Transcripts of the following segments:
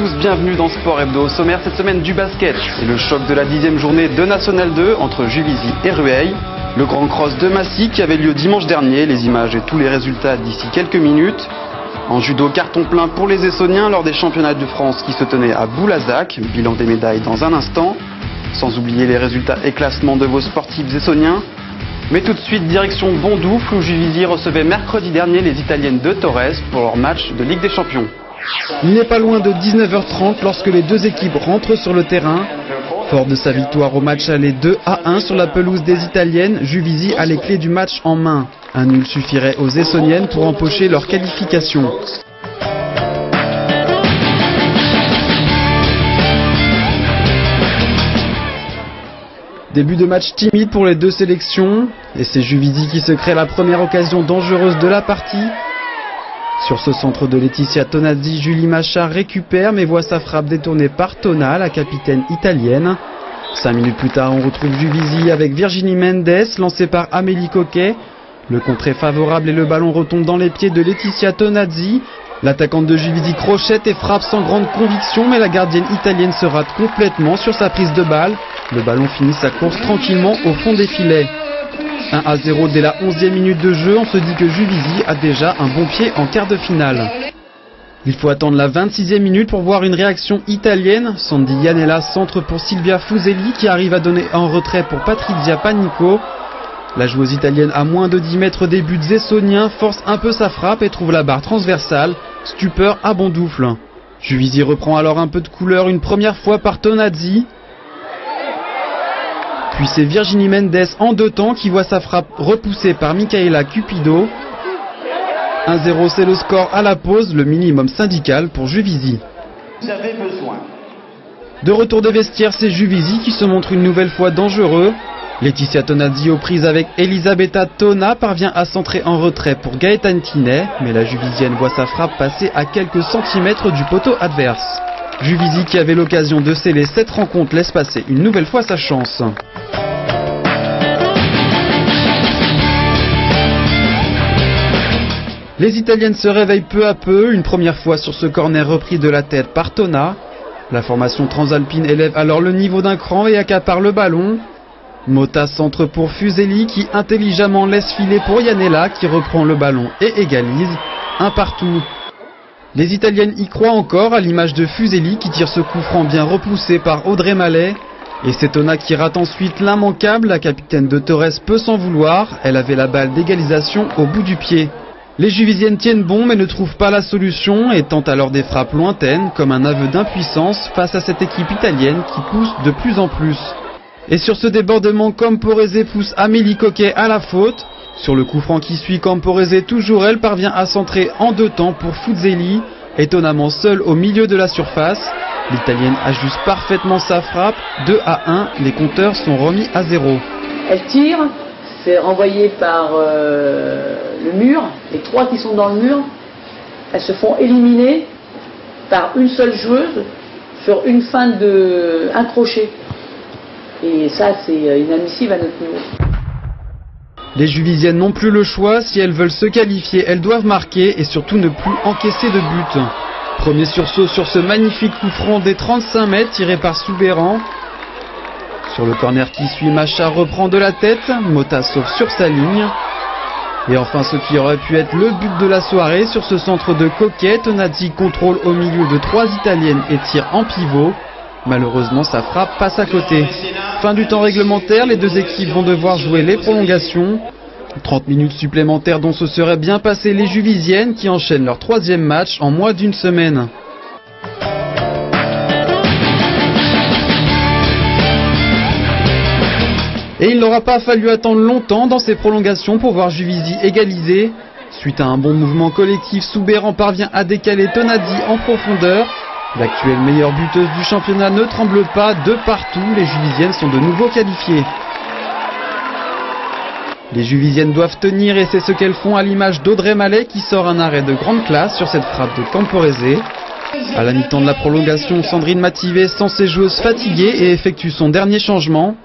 tous, bienvenue dans Sport Hebdo. Au sommaire cette semaine du basket et le choc de la 10e journée de National 2 entre Juvisy et Rueil. Le grand cross de Massy qui avait lieu dimanche dernier, les images et tous les résultats d'ici quelques minutes. En judo, carton plein pour les Essonniens lors des championnats de France qui se tenaient à Boulazac. Bilan des médailles dans un instant. Sans oublier les résultats et classements de vos sportifs essonniens. Mais tout de suite, direction Bondoufle où Juvisy recevait mercredi dernier les Italiennes de Torres pour leur match de Ligue des Champions. Il n'est pas loin de 19h30 lorsque les deux équipes rentrent sur le terrain. Fort de sa victoire au match aller 2-1 sur la pelouse des Italiennes, Juvisy a les clés du match en main. Un nul suffirait aux Essonniennes pour empocher leur qualification. Début de match timide pour les deux sélections, et c'est Juvisy qui se crée la première occasion dangereuse de la partie. Sur ce centre de Laetitia Tonazzi, Julie Machard récupère mais voit sa frappe détournée par Tona, la capitaine italienne. 5 minutes plus tard, on retrouve Juvisy avec Virginie Mendes, lancée par Amélie Coquet. Le contre est favorable et le ballon retombe dans les pieds de Laetitia Tonazzi. L'attaquante de Juvisy crochette et frappe sans grande conviction, mais la gardienne italienne se rate complètement sur sa prise de balle. Le ballon finit sa course tranquillement au fond des filets. 1-0 dès la 11e minute de jeu, on se dit que Juvisy a déjà un bon pied en quart de finale. Il faut attendre la 26e minute pour voir une réaction italienne. Sandy Iannella centre pour Silvia Fuselli qui arrive à donner en retrait pour Patrizia Panico. La joueuse italienne à moins de 10 mètres des buts essoniens force un peu sa frappe et trouve la barre transversale. Stupeur à Bondoufle. Juvisy reprend alors un peu de couleur une première fois par Tonazzi. Puis c'est Virginie Mendes en deux temps qui voit sa frappe repoussée par Michaela Cupido. 1-0 c'est le score à la pause, le minimum syndical pour Juvisy. De retour des vestiaires, c'est Juvisy qui se montre une nouvelle fois dangereux. Laetitia Tonazzi aux prises avec Elisabetta Tona parvient à centrer en retrait pour Gaëtane Tinet, mais la Juvisienne voit sa frappe passer à quelques centimètres du poteau adverse. Juvisy qui avait l'occasion de sceller cette rencontre laisse passer une nouvelle fois sa chance. Les Italiennes se réveillent peu à peu, une première fois sur ce corner repris de la tête par Tona. La formation transalpine élève alors le niveau d'un cran et accapare le ballon. Motta centre pour Fuselli qui intelligemment laisse filer pour Iannella qui reprend le ballon et égalise. Un partout. Les Italiennes y croient encore à l'image de Fuselli qui tire ce coup franc bien repoussé par Audrey Mallet. Et c'est Tona qui rate ensuite l'immanquable, la capitaine de Torres peut s'en vouloir, elle avait la balle d'égalisation au bout du pied. Les Juvisiennes tiennent bon mais ne trouvent pas la solution et tentent alors des frappes lointaines comme un aveu d'impuissance face à cette équipe italienne qui pousse de plus en plus. Et sur ce débordement, Camporese pousse Amélie Coquet à la faute. Sur le coup franc qui suit, Camporese, toujours elle, parvient à centrer en deux temps pour Fuselli, étonnamment seule au milieu de la surface. L'Italienne ajuste parfaitement sa frappe, 2-1, les compteurs sont remis à 0. Elle tire, c'est renvoyé par le mur, les trois qui sont dans le mur, elles se font éliminer par une seule joueuse sur une fin de un crochet. Et ça, c'est inadmissible à notre niveau. Les Juvisiennes n'ont plus le choix, si elles veulent se qualifier, elles doivent marquer et surtout ne plus encaisser de but. Premier sursaut sur ce magnifique coup franc des 35 mètres tiré par Soubéran. Sur le corner qui suit, Machard reprend de la tête, Motta sauve sur sa ligne. Et enfin ce qui aurait pu être le but de la soirée, sur ce centre de Coquet, Tonazzi contrôle au milieu de 3 Italiennes et tire en pivot. Malheureusement sa frappe passe à côté. Fin du temps réglementaire, les deux équipes vont devoir jouer les prolongations. 30 minutes supplémentaires dont se seraient bien passées les Juvisiennes qui enchaînent leur 3e match en moins d'une semaine. Et il n'aura pas fallu attendre longtemps dans ces prolongations pour voir Juvisy égaliser. Suite à un bon mouvement collectif, Soubéran parvient à décaler Tonazzi en profondeur. L'actuelle meilleure buteuse du championnat ne tremble pas, de partout, les Juvisiennes sont de nouveau qualifiées. Les Juvisiennes doivent tenir et c'est ce qu'elles font à l'image d'Audrey Mallet qui sort un arrêt de grande classe sur cette frappe de Camporese. À la mi-temps de la prolongation, Sandrine Mativet sent ses joueuses fatiguées et effectue son dernier changement.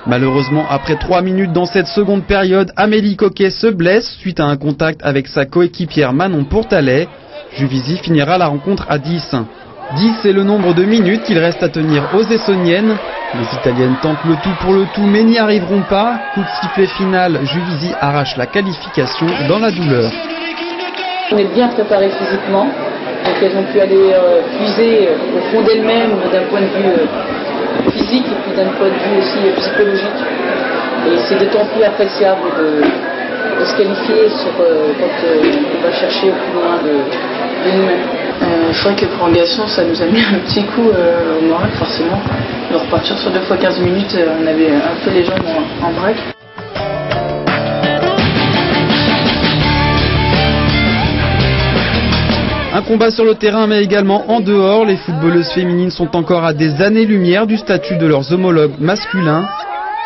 Malheureusement, après 3 minutes dans cette seconde période, Amélie Coquet se blesse suite à un contact avec sa coéquipière Manon Pourtalais. Juvisy finira la rencontre à 10. 10 est le nombre de minutes qu'il reste à tenir aux Essonniennes. Les Italiennes tentent le tout pour le tout mais n'y arriveront pas. Coup de sifflet final, Juvisy arrache la qualification dans la douleur. On est bien préparé physiquement, donc elles ont pu aller puiser au fond d'elles-mêmes d'un point de vue physique et puis d'un point de vue aussi psychologique. Et c'est d'autant plus appréciable de se qualifier quand on va chercher au plus loin de nous-mêmes. C'est vrai que les prolongations, ça nous a mis un petit coup au moral forcément. De repartir sur 2 fois 15 minutes, on avait un peu les jambes en break. Un combat sur le terrain mais également en dehors. Les footballeuses féminines sont encore à des années-lumière du statut de leurs homologues masculins.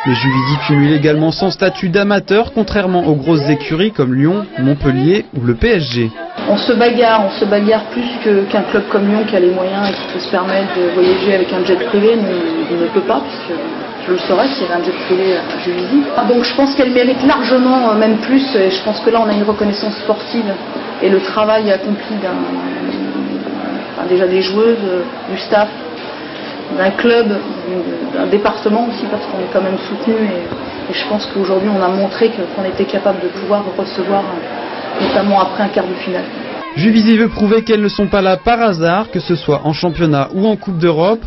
Les Juvisy cumulent également son statut d'amateur, contrairement aux grosses écuries comme Lyon, Montpellier ou le PSG. On se bagarre plus qu'un club comme Lyon qui a les moyens et qui peut se permettre de voyager avec un jet privé. Nous, on ne peut pas, puisque je le saurais s'il y avait un jet privé à Juvisy. Donc je pense qu'elle mérite largement, même plus, et je pense que là on a une reconnaissance sportive et le travail accompli déjà des joueuses, du staff, d'un club, d'un département aussi, parce qu'on est quand même soutenu et je pense qu'aujourd'hui on a montré qu'on était capable de pouvoir recevoir, notamment après un quart de finale. Juvisy veut prouver qu'elles ne sont pas là par hasard, que ce soit en championnat ou en Coupe d'Europe.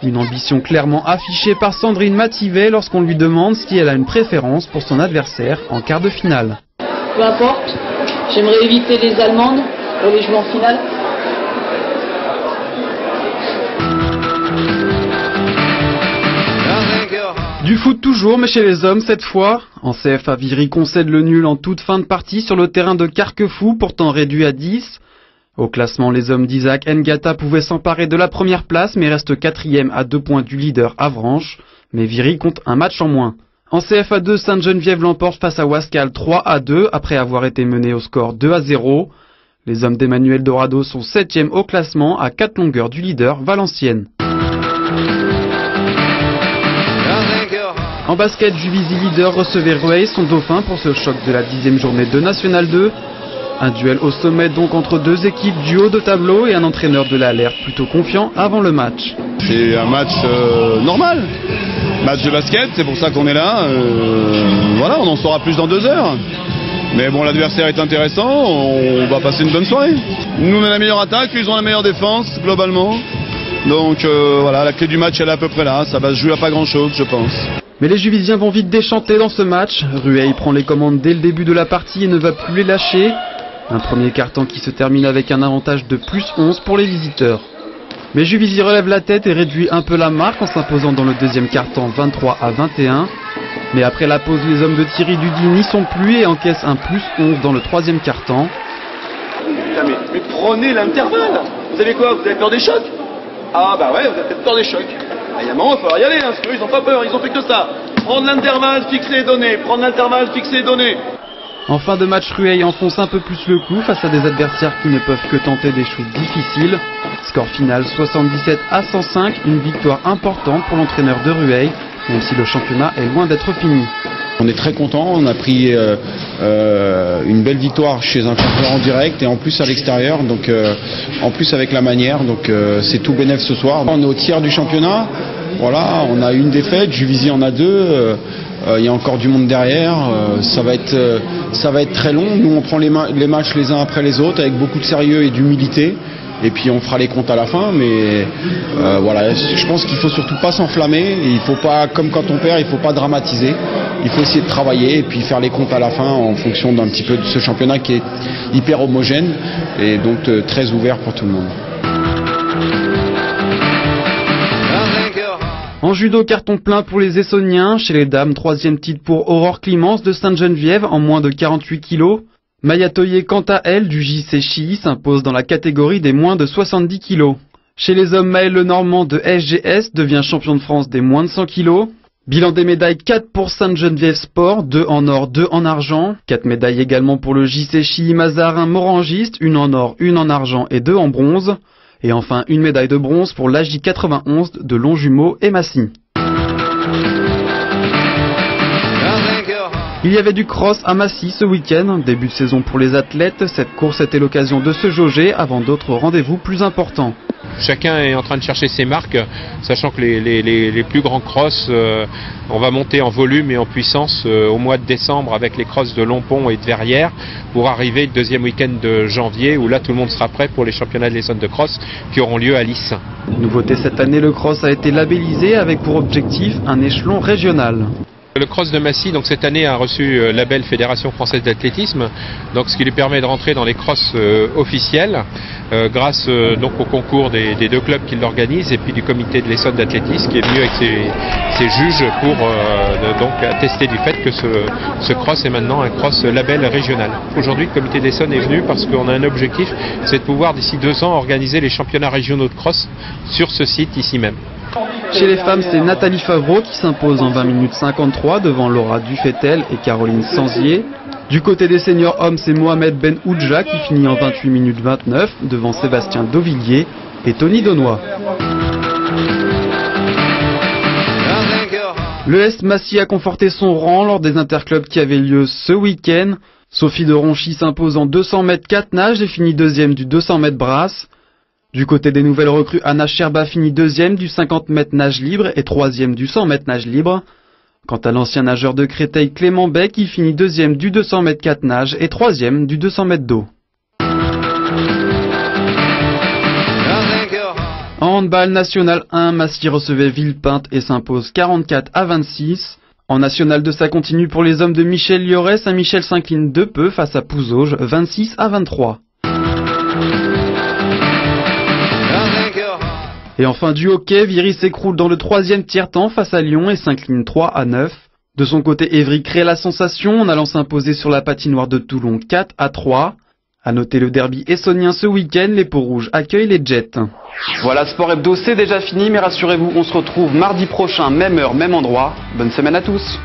Une ambition clairement affichée par Sandrine Mativet lorsqu'on lui demande si elle a une préférence pour son adversaire en quart de finale. Peu importe, j'aimerais éviter les Allemandes pour les jouer en finale. Du foot toujours, mais chez les hommes cette fois. En CFA, Viry concède le nul en toute fin de partie sur le terrain de Carquefou, pourtant réduit à 10. Au classement, les hommes d'Isaac Ngata pouvaient s'emparer de la première place, mais restent 4e à 2 points du leader Avranches. Mais Viry compte un match en moins. En CFA2, Sainte-Geneviève l'emporte face à Wascal 3-2 après avoir été mené au score 2-0. Les hommes d'Emmanuel Dorado sont 7e au classement à 4 longueurs du leader Valenciennes. En basket, Juvisy leader recevait Rueil, son dauphin, pour ce choc de la 10e journée de National 2. Un duel au sommet donc entre deux équipes du haut de tableau et un entraîneur de l'Alert plutôt confiant avant le match. C'est un match normal, match de basket, c'est pour ça qu'on est là. Voilà, on en saura plus dans 2 heures. Mais bon, l'adversaire est intéressant, on va passer une bonne soirée. Nous on a la meilleure attaque, ils ont la meilleure défense globalement. Donc voilà, la clé du match elle est à peu près là, ça va se jouer à pas grand chose je pense. Mais les Juvisiens vont vite déchanter dans ce match. Rueil prend les commandes dès le début de la partie et ne va plus les lâcher. Un premier quart-temps qui se termine avec un avantage de plus 11 pour les visiteurs. Mais Juvisy relève la tête et réduit un peu la marque en s'imposant dans le deuxième quart-temps 23-21. Mais après la pause, les hommes de Thierry Dudy n'y sont plus et encaissent un plus 11 dans le troisième quart-temps. Mais prenez l'intervalle. Vous avez quoi? Vous avez peur des chocs? Ah bah ouais, vous avez peut-être peur des chocs. Il y a un moment, il va falloir y aller, parce qu'eux, ils n'ont pas peur, ils ont fait que ça. Prendre l'intervalle, fixer les données, prendre l'intervalle, fixer les données. En fin de match, Rueil enfonce un peu plus le coup face à des adversaires qui ne peuvent que tenter des shoots difficiles. Score final 77-105, une victoire importante pour l'entraîneur de Rueil, même si le championnat est loin d'être fini. On est très content, on a pris une belle victoire chez un concurrent en direct et en plus à l'extérieur, donc en plus avec la manière, donc c'est tout bénef ce soir. On est au tiers du championnat, voilà, on a une défaite, Juvisy en a 2, il y a encore du monde derrière, ça va être très long. Nous on prend les matchs les uns après les autres avec beaucoup de sérieux et d'humilité. Et puis on fera les comptes à la fin, mais voilà, je pense qu'il faut surtout pas s'enflammer. Il faut pas, comme quand on perd, il faut pas dramatiser. Il faut essayer de travailler et puis faire les comptes à la fin en fonction d'un petit peu de ce championnat qui est hyper homogène et donc très ouvert pour tout le monde. En judo, carton plein pour les Essonniens. Chez les dames, 3e titre pour Aurore Climence de Sainte-Geneviève en moins de 48 kilos. Maya Toyer, quant à elle, du JC Chi, s'impose dans la catégorie des moins de 70 kilos. Chez les hommes, Maël Lenormand de SGS devient champion de France des moins de 100 kilos. Bilan des médailles, 4 pour Sainte-Geneviève Sport, 2 en or, 2 en argent. 4 médailles également pour le JC Chi Mazarin Morangiste, 1 en or, 1 en argent et 2 en bronze. Et enfin, une médaille de bronze pour l'AJ91 de Longjumeau et Massy. Il y avait du cross à Massy ce week-end, début de saison pour les athlètes. Cette course était l'occasion de se jauger avant d'autres rendez-vous plus importants. Chacun est en train de chercher ses marques, sachant que les plus grands crosses, on va monter en volume et en puissance au mois de décembre avec les crosses de Lompont et de Verrières pour arriver le deuxième week-end de janvier où là tout le monde sera prêt pour les championnats de l'Essonne de cross qui auront lieu à Lys. Nouveauté cette année, le cross a été labellisé avec pour objectif un échelon régional. Le cross de Massy, donc cette année, a reçu label Fédération Française d'Athlétisme, donc ce qui lui permet de rentrer dans les crosses officiels, grâce donc au concours des deux clubs qui l'organisent et puis du comité de l'Essonne d'athlétisme qui est venu avec ses juges pour donc attester du fait que ce cross est maintenant un cross label régional. Aujourd'hui, le comité d'Essonne est venu parce qu'on a un objectif, c'est de pouvoir d'ici 2 ans organiser les championnats régionaux de cross sur ce site ici même. Chez les femmes, c'est Nathalie Favreau qui s'impose en 20 minutes 53 devant Laura Dufetel et Caroline Sanzier. Du côté des seniors hommes, c'est Mohamed Ben Oudja qui finit en 28 minutes 29 devant Sébastien Dauvillier et Tony Donois. Le S Massy a conforté son rang lors des interclubs qui avaient lieu ce week-end. Sophie de Ronchy s'impose en 200 mètres 4 nages et finit deuxième du 200 mètres brasse. Du côté des nouvelles recrues, Anna Sherba finit deuxième du 50 mètres nage libre et troisième du 100 mètres nage libre. Quant à l'ancien nageur de Créteil Clément Beck, il finit deuxième du 200 mètres 4 nages et troisième du 200 mètres d'eau. En handball national 1, Massy recevait Villepinte et s'impose 44-26. En national 2, ça continue pour les hommes de Michel Liorès. Saint-Michel s'incline de peu face à Pouzauges, 26-23. Et enfin du hockey, Viry s'écroule dans le 3e tiers-temps face à Lyon et s'incline 3-9. De son côté, Évry crée la sensation en allant s'imposer sur la patinoire de Toulon 4-3. À noter le derby essonnien ce week-end, les Peaux-Rouges accueillent les Jets. Voilà, Sport Hebdo, c'est déjà fini, mais rassurez-vous, on se retrouve mardi prochain, même heure, même endroit. Bonne semaine à tous.